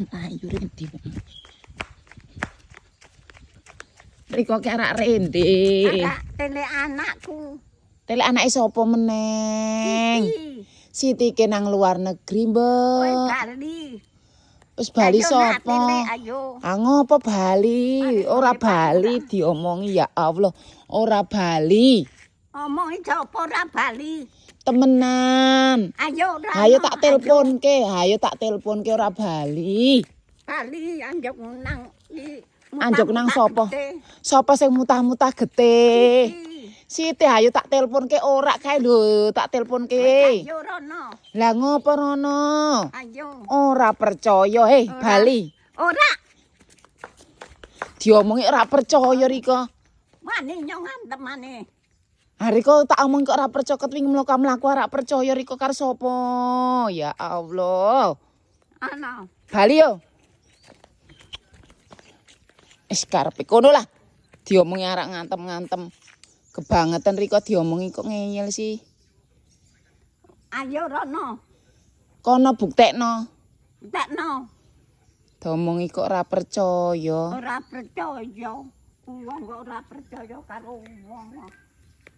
Ayo rendi. Riko ki arak rende. Arak tele anakku. Tele anake sapa meneng? Siti ki nang luar negeri, Mbok. Bali. Wis Bali Ayo, sapa? ayo. Ah ngopo Bali? Ora Bali diomongi ya Allah. Ora Bali. Omongi sapa ora Bali? Temenan. Ayo Ayo tak telponke, ora Bali. Bali anjuk nang Anjuk nang sapa? Sapa sing mutah-mutah getih? Siti ayo tak telponke ora kae lho, tak telponke. Ayo rono. Lah ngopo rono? Ayo. Ora percaya, Bali. Ora. Diomongi ora percaya Riko. Mane nyong antem mane. Ha Riko tak omong kok ora percaya ketwing mlaku ora percaya Riko karo sapa? Ya Allah. Ana. Bali yo. Wis karepe kono lah. Diomongi arek ngantem-ngantem. Kebangetan Riko diomongi kok ngeyel sih. Ayo rono. Kono buktekno. Tekno. Diomongi kok ora percaya. Ora percaya. Wong kok ora percaya karo wong.